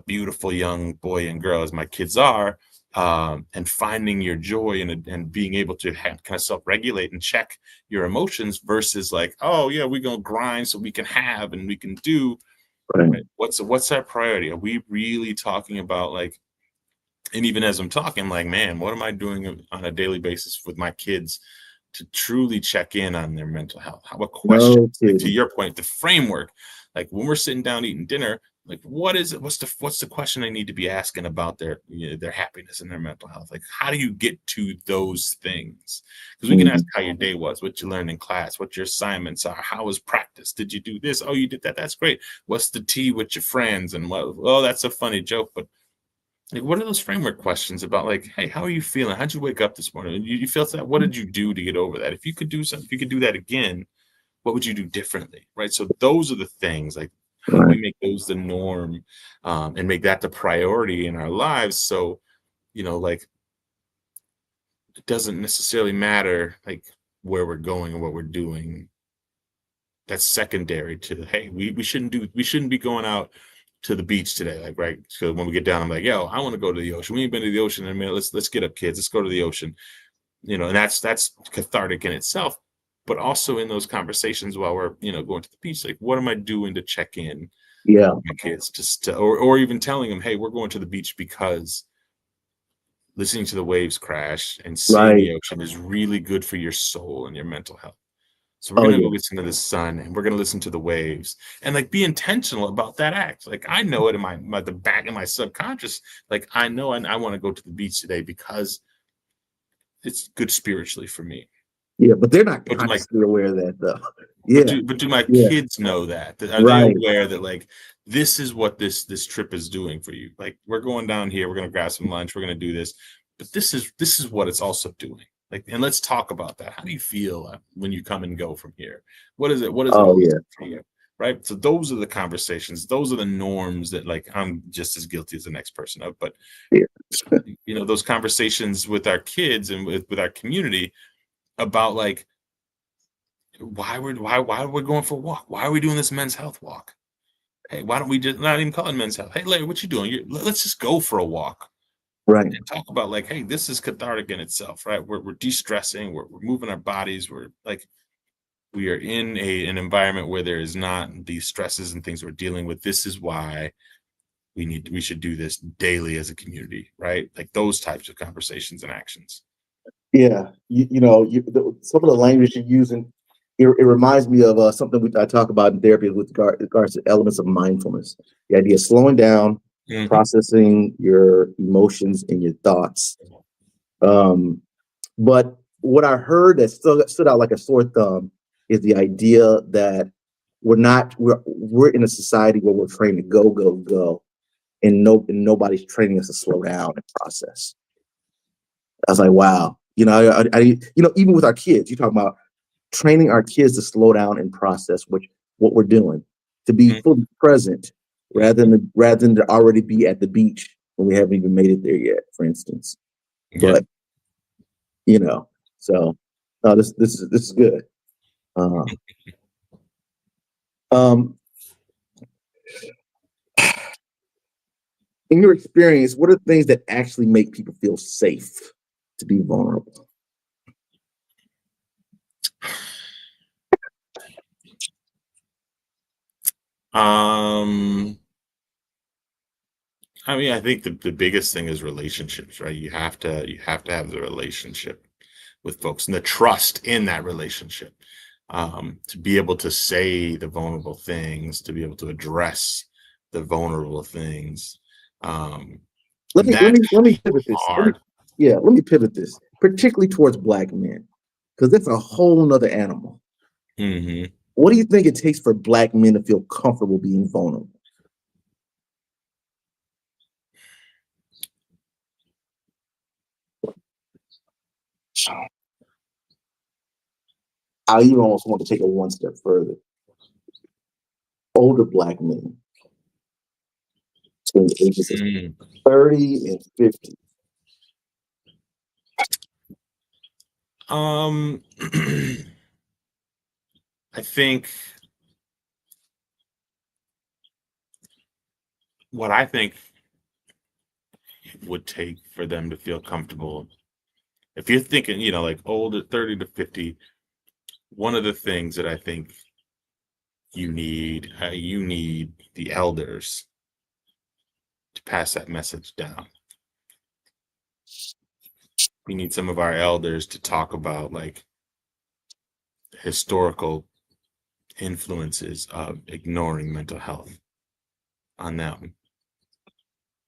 beautiful young boy and girl, as my kids are, and finding your joy and being able to kind of self-regulate and check your emotions versus like, oh yeah, we're gonna grind so we can have and we can do. Right. Right? What's our priority? Are we really talking about like, and even as I'm talking, like, man, what am I doing on a daily basis with my kids to truly check in on their mental health? What questions, No like to kidding. your point, the framework, like when we're sitting down eating dinner, like, what is it? What's the question they need to be asking about their their happiness and their mental health? Like, how do you get to those things? Because we can ask Mhm. how your day was, what you learned in class, what your assignments are, how was practice? Did you do this? Oh, you did that. That's great. What's the tea with your friends? And what? Oh, that's a funny joke. But like, what are those framework questions about? Like, hey, how are you feeling? How'd you wake up this morning? You felt that? What did you do to get over that? If you could do something, if you could do that again, what would you do differently, right? So those are the things, like, how do we Right. make those the norm, and make that the priority in our lives? So, like, it doesn't necessarily matter like where we're going or what we're doing. That's secondary to, hey, we shouldn't be going out to the beach today, like, right? So when we get down, I'm like, yo, I want to go to the ocean. We ain't been to the ocean in a minute. Let's get up, kids. Let's go to the ocean. And that's cathartic in itself. But also in those conversations while we're going to the beach, like, what am I doing to check in Yeah. with my kids, just to, or even telling them, hey, we're going to the beach because listening to the waves crash and seeing Right. the ocean is really good for your soul and your mental health. So we're Oh gonna go yeah. listen to the sun, and we're gonna listen to the waves, and like, be intentional about that act. Like, I know it in the back of my subconscious. Like, I know I want to go to the beach today because it's good spiritually for me. Yeah. But they're not But do my consciously aware of that though. but Yeah. do my Yeah. kids know that? Are they Right. aware that, like, this is what this trip is doing for you? Like, we're going down here, we're gonna grab some lunch, we're gonna do this, but this is what it's also doing. Like, and let's talk about that. How do you feel when you come and go from here? What is it Oh always yeah. like for you? Right. So those are the conversations, those are the norms that, like, I'm just as guilty as the next person of. But Yeah. those conversations with our kids and with our community about, like, why are we going for a walk? Why are we doing this men's health walk? Hey, why don't we just not even call it men's health? Hey, Larry, what you doing? Let's just go for a walk Right. and talk about, like, hey, this is cathartic in itself, right? We're de-stressing, we're moving our bodies, we're like, we are in an environment where there is not these stresses and things we're dealing with. This is why we should do this daily as a community, right? Like, those types of conversations and actions. Yeah. Some of the language you're using, it reminds me of something I talk about in therapy with regards to elements of mindfulness. The idea of slowing down, Hmm. processing your emotions and your thoughts. Um, but what I heard that stood out like a sore thumb is the idea that we're in a society where we're trained to go, go, go, and nobody's training us to slow down and process. I was like, wow. Even with our kids, you talk about training our kids to slow down and process what we're doing, to be fully present rather than to already be at the beach when we haven't even made it there yet, for instance. Yeah. But you know, so this is good. Uh, um, in your experience, what are things that actually make people feel safe to be vulnerable? Um, I mean, I think the biggest thing is relationships, right? You have to have the relationship with folks and the trust in that relationship, to be able to say the vulnerable things, to be able to address the vulnerable things. Um, Let and me let that's me let me pivot this. hard. Let me pivot this, particularly towards black men, because that's a whole nother animal. Hmm. What do you think it takes for black men to feel comfortable being vulnerable? I even almost want to take it one step further. Older black men between the ages of Mm. 30 and 50. Um, I think what I think it would take for them to feel comfortable, if you're thinking, like, older, 30 to 50, one of the things that I think you need the elders to pass that message down. We need some of our elders to talk about, like, historical influences of ignoring mental health. on them.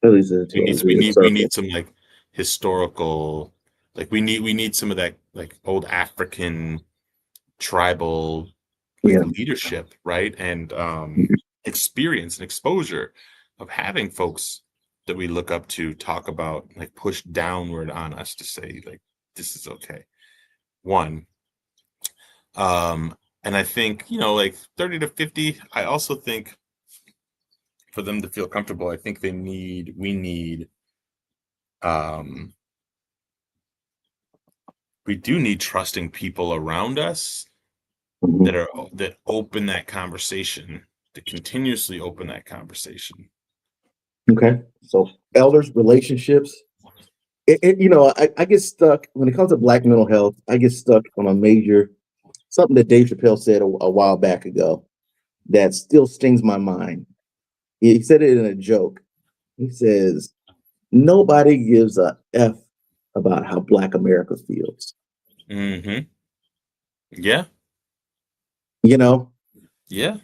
At least to We a need we weird need we circle. need some like historical, like we need some of that like old African tribal like Yeah. leadership, right? And experience and exposure of having folks that we look up to talk about, like push downward on us to say like this is okay. One. And I think, like 30 to 50, I also think for them to feel comfortable, I think um we do need trusting people around us Mhm. that open that conversation, that continuously open that conversation. Okay. So elders, relationships. I get stuck when it comes to Black mental health. I get stuck on a major something that Dave Chappelle said a while back ago that still stings my mind. He said it in a joke. He says, "Nobody gives a f about how Black America feels." Mm-hmm. Yeah. You know, Yeah.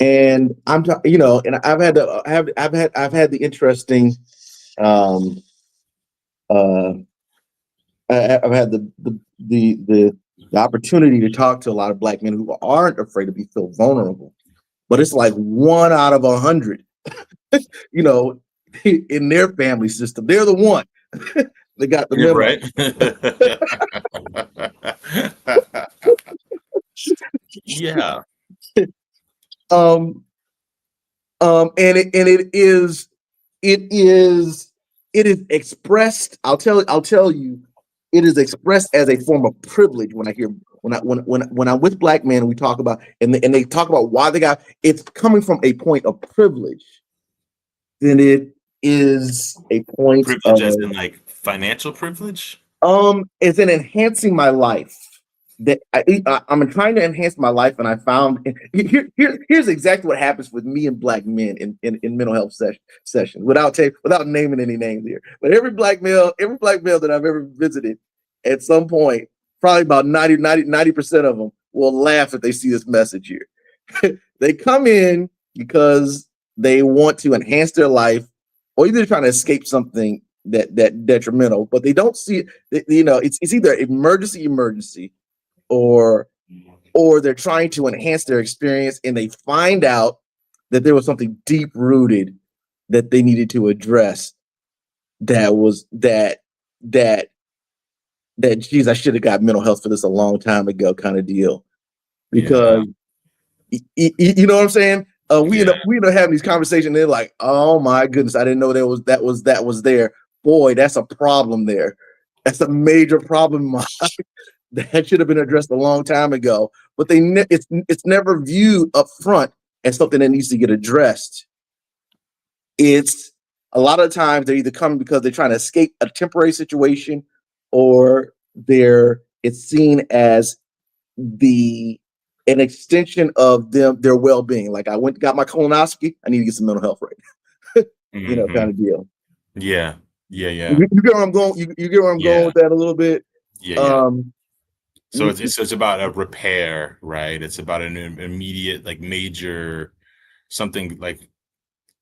and and I've had the interesting um uh I've had the opportunity to talk to a lot of Black men who aren't afraid to be feel vulnerable, but it's like 1 out of 100, you know, in their family system, they're the one that got the Yeah, memo. right. Yeah. um, it is it is expressed. I'll tell you, it is expressed as a form of privilege when I hear when I'm with Black men and we talk about and they talk about why they got it's coming from a point of privilege, then it is a point Privilege of as in like financial privilege? it's in enhancing my life that I'm trying to enhance my life, and I found here's exactly what happens with me and Black men in mental health sessions without naming any names here. But every black male that I've ever visited, at some point, probably about 90% of them will laugh if they see this message here. They come in because they want to enhance their life, or either trying to escape something that detrimental, but they don't see it. It's either emergency, or they're trying to enhance their experience, and they find out that there was something deep rooted that they needed to address. That was that geez, I should have got mental health for this a long time ago, kind of deal. Yeah. Because you know what I'm saying? Yeah. We end up having these conversations. And they're like, "Oh my goodness, I didn't know that was there. Boy, that's a problem there. That's a major problem that should have been addressed a long time ago." But it's never viewed up front as something that needs to get addressed. It's a lot of times they're either coming because they're trying to escape a temporary situation, or it's seen as the an extension of their well-being. Like, I went got my colonoscopy, I need to get some mental health right. Kind Mm-hmm. of deal. Yeah. Yeah. Yeah. You get where I'm going. You get where I'm going Yeah. with that a little bit. Yeah. Yeah. Um, So it's about a repair, right? It's about an immediate, like major, something like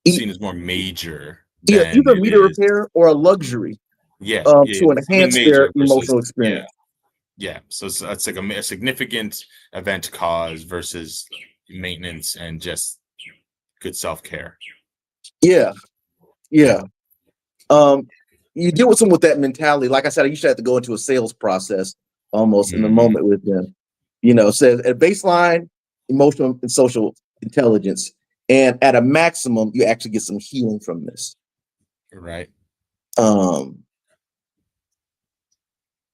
seen as more major than either it meter is. repair or a luxury Yeah. Yeah. to Something enhance their major versus, emotional yeah. experience. Yeah. So it's like a significant event cause versus maintenance and just good self-care. Yeah, Yeah. yeah. You deal with someone with that mentality. Like I said, I used to have to go into a sales process almost in the Mm-hmm. moment with them. Says at baseline, emotional and social intelligence, and at a maximum, you actually get some healing from this. Right.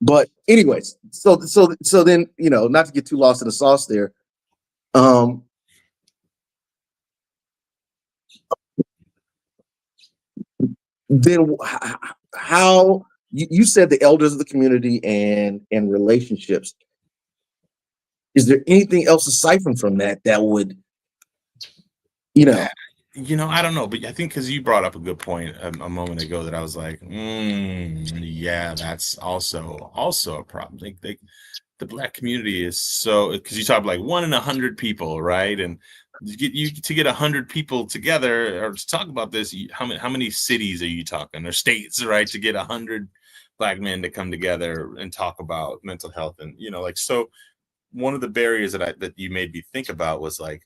But anyways, so then not to get too lost in the sauce there. Then how you said the elders of the community and relationships. Is there anything else aside from that would I don't know, but I think because you brought up a good point a moment ago that I was like, yeah, that's also a problem. Like the Black community is so, because you talk like 1 in 100 people, right? And to get 100 people together or to talk about this. How many cities are you talking, or states, right? To get 100 Black men to come together and talk about mental health, and like, so one of the barriers that you made me think about was like,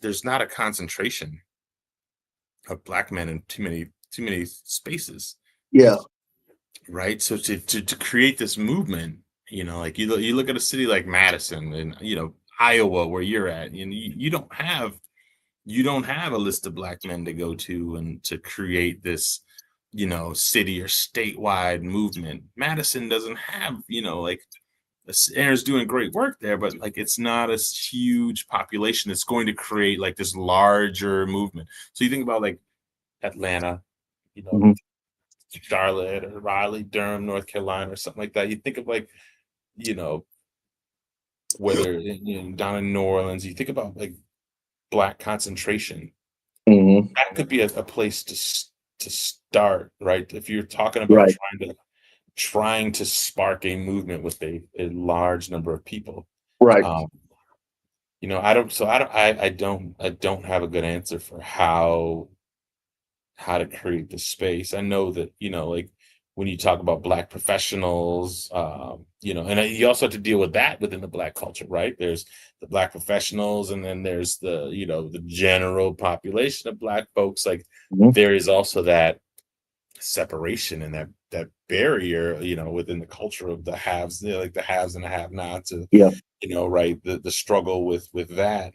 there's not a concentration of Black men in too many spaces, Yeah. right? So to create this movement, like you look at a city like Madison and Iowa, where you're at, you don't have a list of Black men to go to and to create this city or statewide movement. Madison doesn't have like, Aaron's doing great work there, but like, it's not a huge population that's going to create like this larger movement. So you think about like Atlanta, Mhm. Charlotte or Raleigh, Durham, North Carolina, or something like that. You think of like, you know, whether down in New Orleans, you think about like Black concentration. Mhm. That could be a place to start, right? If you're talking about Right. trying to spark a movement with a large number of people. Right. Um, I don't have a good answer for how to create the space. I know that, like when you talk about Black professionals, and you also have to deal with that within the Black culture, right? There's the Black professionals, and then there's the general population of Black folks. Like, Mhm. there is also that separation and that barrier, within the culture of the haves, like the haves and the have-nots, Yeah. right? The struggle with that,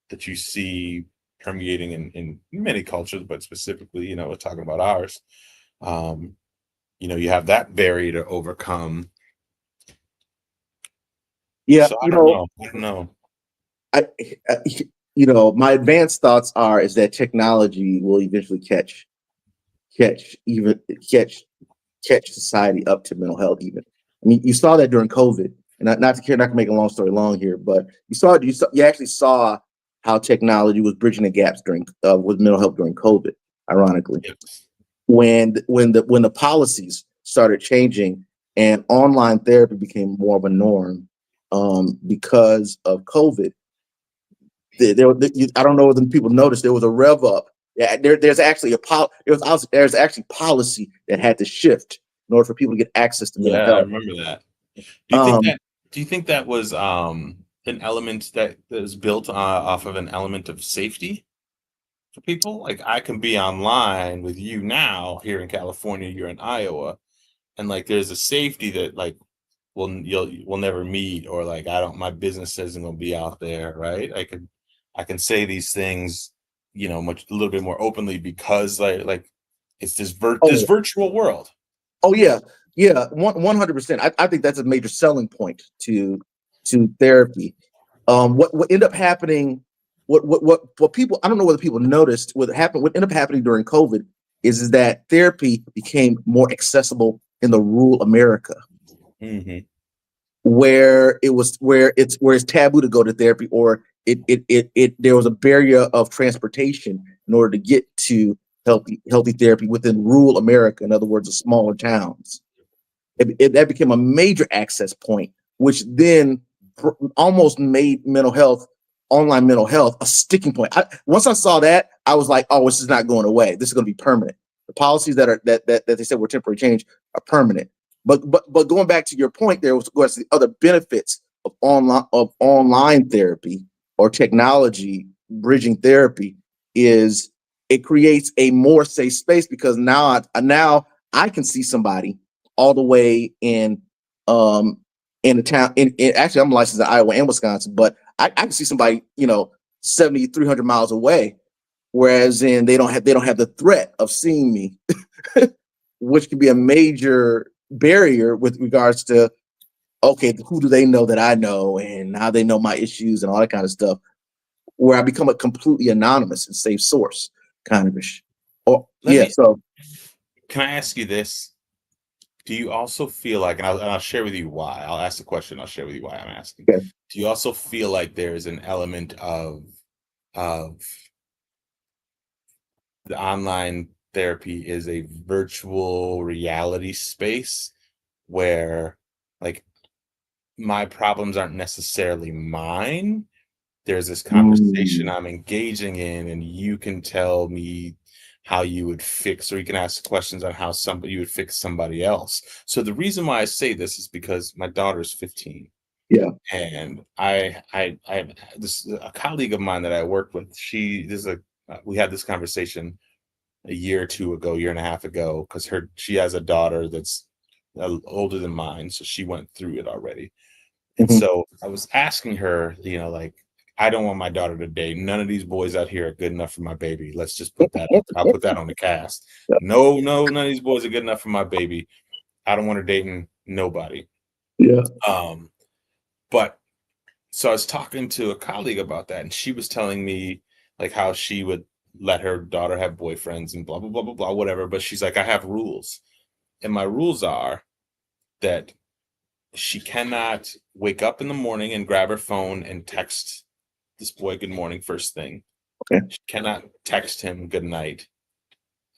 that you see permeating in many cultures, but specifically, we're talking about ours. Um, you have that barrier to overcome. Yeah. So I don't know. I don't know. I, I my advanced thoughts are is that technology will eventually catch even catch society up to mental health. Even, I mean, you saw that during COVID, and not to make a long story long here, but you actually saw how technology was bridging the gaps during with mental health during COVID. Ironically, Yes. when the policies started changing and online therapy became more of a norm, because of COVID, I don't know if people noticed there was a rev up. Yeah, there's actually there's actually policy that had to shift in order for people to get access to mental Yeah, I health. remember that. Do you think Um, that do you think that was an element that is built off of an element of safety for people? Like, I can be online with you now here in California, you're in Iowa, and like, there's a safety that like we'll never meet, or like, I don't, my business isn't gonna be out there, right? I can say these things, a little bit more openly, because like it's this oh, virtual world. oh yeah, yeah, 100%. I think that's a major selling point to therapy. What ended up happening, what people, I don't know whether people noticed what ended up happening during COVID is that therapy became more accessible in the rural America, Hmm. where it's taboo to go to therapy, or it there was a barrier of transportation in order to get to healthy therapy within rural America. In other words, the smaller towns. That became a major access point, which then almost made online mental health, a sticking point. Once I saw that, I was like, "Oh, this is not going away. This is going to be permanent." The policies that they said were temporary change are permanent. But going back to your point, there was the other benefits of online therapy or technology bridging therapy is it creates a more safe space, because now I can see somebody all the way in the town. Actually, I'm licensed in Iowa and Wisconsin, but I can see somebody 70, 300 miles away, whereas they don't have the threat of seeing me, which can be a major barrier with regards to, okay, who do they know that I know, and how they know my issues and all that kind of stuff, where I become a completely anonymous and safe source kind of ish. Oh Let yeah, me so Can I ask you this? Do you also feel like, and I'll share with you why. I'll ask the question. I'll share with you why I'm asking. okay. Do you also feel like there's an element of the online therapy is a virtual reality space where like my problems aren't necessarily mine, there's this conversation I'm engaging in, and you can tell me how you would fix, or you can ask questions on how you would fix somebody else. So the reason why I say this is because my daughter's 15. Yeah. And this a colleague of mine that I work with. We had this conversation a year and a half ago, because she has a daughter that's older than mine, so she went through it already. And so I was asking her, like, I don't want my daughter to date. None of these boys out here are good enough for my baby. Let's just put that out there. I'll put that on the cast. No, none of these boys are good enough for my baby. I don't want her dating nobody. Yeah. But so I was talking to a colleague about that, and she was telling me like how she would let her daughter have boyfriends and blah, blah, blah, blah, blah, whatever. But she's like, I have rules. And my rules are that she cannot wake up in the morning and grab her phone and text this boy good morning first thing. Okay. She cannot text him good night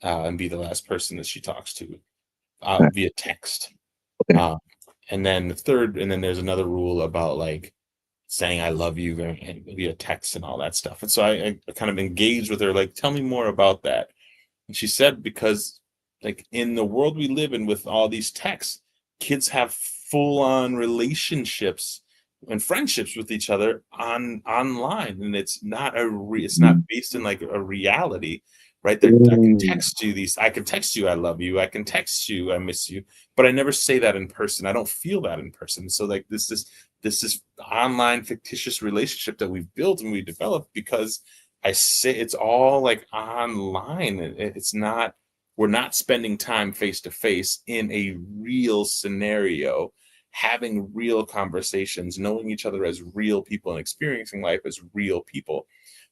and be the last person that she talks to via text. Okay. And then there's another rule about like saying I love you via text and all that stuff. And so I kind of engaged with her, like, tell me more about that. And she said, because like in the world we live in with all these texts, kids have full-on relationships and friendships with each other online, and it's not based in like a reality, right? I can text you I love you, I can text you I miss you, but I never say that in person. I don't feel that in person. So like this is online fictitious relationship that we've built and we developed because I say it's all like online. It's not, we're not spending time face to face in a real scenario, having real conversations, knowing each other as real people and experiencing life as real people.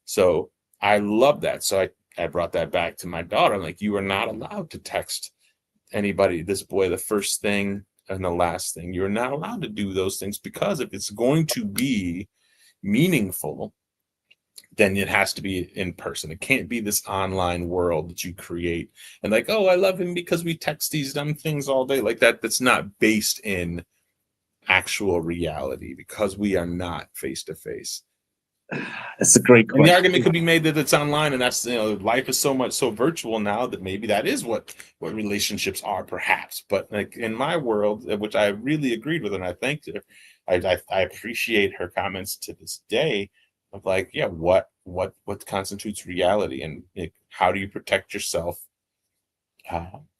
So I love that. So I brought that back to my daughter. I'm like, you are not allowed to text anybody, this boy, the first thing and the last thing. You're not allowed to do those things, because if it's going to be meaningful, then it has to be in person. It can't be this online world that you create and like, oh, I love him because we text these dumb things all day. Like that's not based in actual reality, because we are not face to face. That's a great question. And the argument could be made that it's online, and that's, life is so virtual now that maybe that is what relationships are, perhaps. But like in my world, which I really agreed with, and I thanked her, I appreciate her comments to this day of like, yeah, what constitutes reality, and like, how do you protect yourself?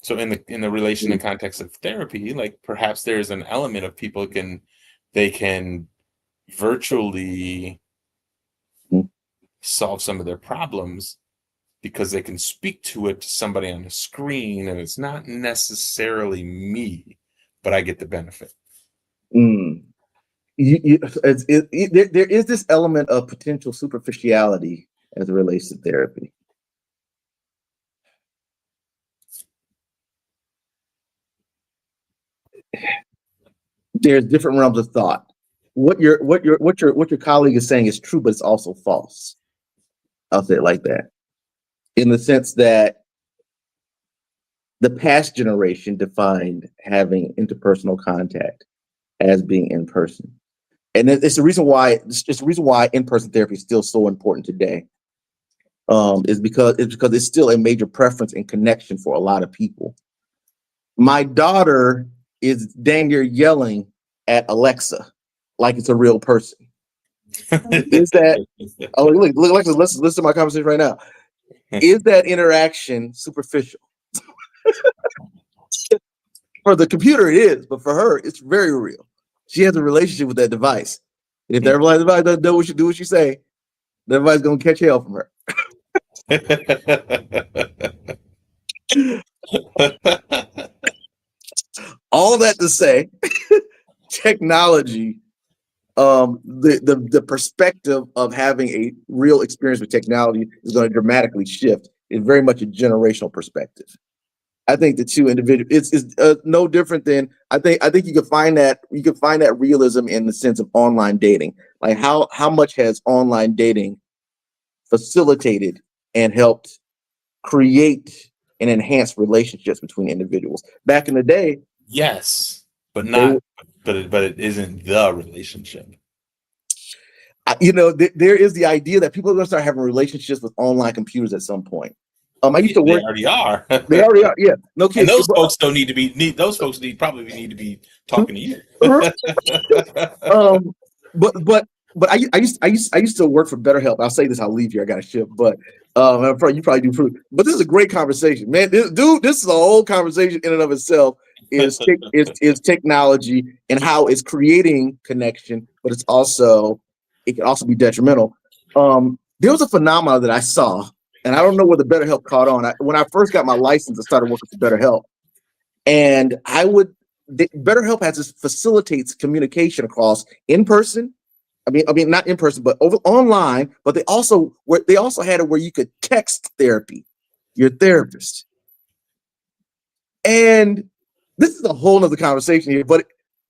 So in the relation and context of therapy, like perhaps there's an element of people can virtually solve some of their problems because they can speak to it to somebody on the screen, and it's not necessarily me, but I get the benefit. There is this element of potential superficiality as it relates to therapy. There's different realms of thought. What your colleague is saying is true, but it's also false. I'll say it like that, in the sense that the past generation defined having interpersonal contact as being in person, and it's the reason why in-person therapy is still so important today. Is because it's still a major preference and connection for a lot of people. My daughter is dang near yelling at Alexa like it's a real person. Is that look, Alexa, listen to my conversation right now. Is that interaction superficial? For the computer it is, but for her it's very real. She has a relationship with that device. And if that device doesn't do what you say, that device is gonna catch hell from her. All that to say, technology, the perspective of having a real experience with technology is going to dramatically shift. It's very much a generational perspective. I think the two individuals, it's no different than, I think you can find that realism in the sense of online dating. Like how much has online dating facilitated and helped create and enhance relationships between individuals? Back in the day, yes, but it isn't the relationship. there is the idea that people are going to start having relationships with online computers at some point. I used to They work. already are. They already are. Yeah, no And kidding. those folks don't need to be. Those folks probably need to be talking to you. um, but I used to work for BetterHelp. I'll say this. I'll leave here. I got to ship. But you probably do too. But this is a great conversation, man. This is a whole conversation in and of itself. Is technology and how it's creating connection, but it can also be detrimental. There was a phenomenon that I saw, and I don't know whether BetterHelp caught on. When I first got my license, I started working for BetterHelp, and BetterHelp facilitates communication across in person. I mean, not in person, but over online. But they also had it where you could text therapy, your therapist. And this is a whole nother conversation here. But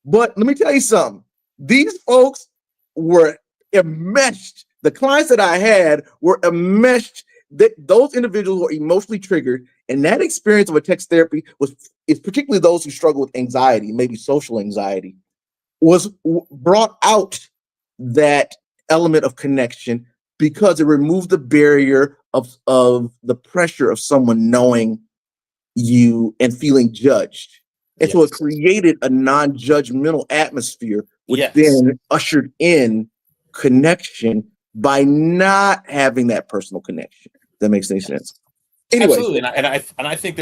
let me tell you something. These folks were enmeshed. The clients that I had were enmeshed. Those individuals were emotionally triggered, and that experience of a text therapy is particularly those who struggle with anxiety, maybe social anxiety, brought out that element of connection because it removed the barrier of the pressure of someone knowing you and feeling judged. And so it created a non-judgmental atmosphere, which then ushered in connection by not having that personal connection. If that makes any sense. Anyway, absolutely, and I think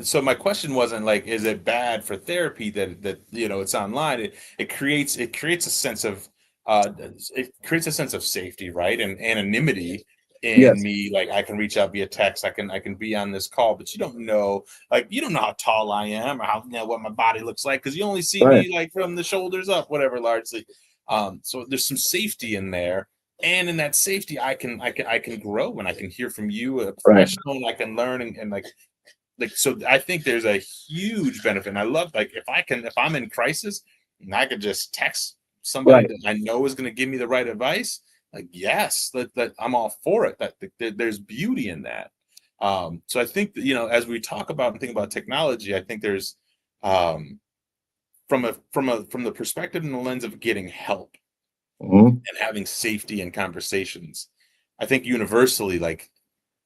so my question wasn't like, is it bad for therapy that it's online? It creates a sense of safety, right, and anonymity in me. Like, I can reach out via text, I can be on this call, but you don't know how tall I am or how what my body looks like, because you only see me like from the shoulders up, whatever, largely. So there's some safety in there. And in that safety, I can grow, and I can hear from you, a professional, and I can learn and like so. I think there's a huge benefit. And I love, like, if I'm in crisis and I could just text somebody that I know is going to give me the right advice, like, yes, that I'm all for it. That there's beauty in that. So I think that, as we talk about and think about technology, I think there's from the perspective and the lens of getting help. And having safety in conversations, I think universally, like,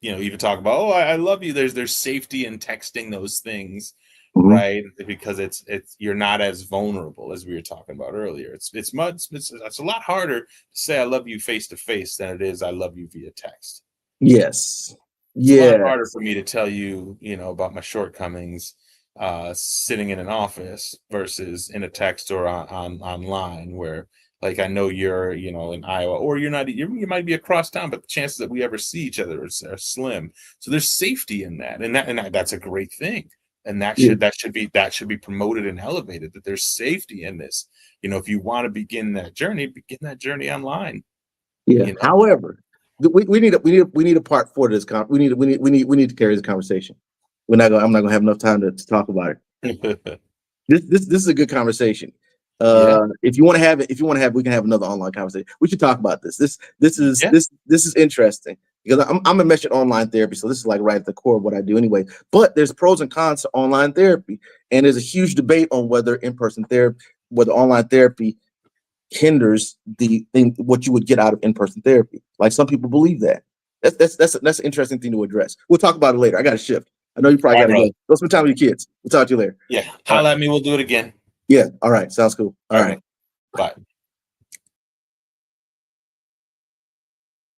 even talk about, oh, I love you. There's safety in texting those things, right? Because it's you're not as vulnerable as we were talking about earlier. It's a lot harder to say I love you face to face than it is I love you via text. Yes. It's a lot harder for me to tell you, about my shortcomings sitting in an office versus in a text or online, where, like, I know you're, in Iowa, or you're not. You might be across town, but the chances that we ever see each other are slim. So there's safety in that, and that's a great thing. And that should be promoted and elevated. That there's safety in this. If you want to begin that journey online. Yeah. However, we need a part 4 to this. We need to carry this conversation. I'm not gonna have enough time to talk about it. This is a good conversation. If you want to have it, we can have another online conversation. We should talk about this. This is interesting, because I'm enmeshed in online therapy, so this is like right at the core of what I do anyway. But there's pros and cons to online therapy, and there's a huge debate on whether online therapy hinders what you would get out of in-person therapy. Like, some people believe that. That's an interesting thing to address. We'll talk about it later. I got to shift. I know you probably got to go. Go spend time with your kids. We'll talk to you later. Yeah. Holla at me. We'll do it again. Yeah. All right. Sounds cool. All right. Bye.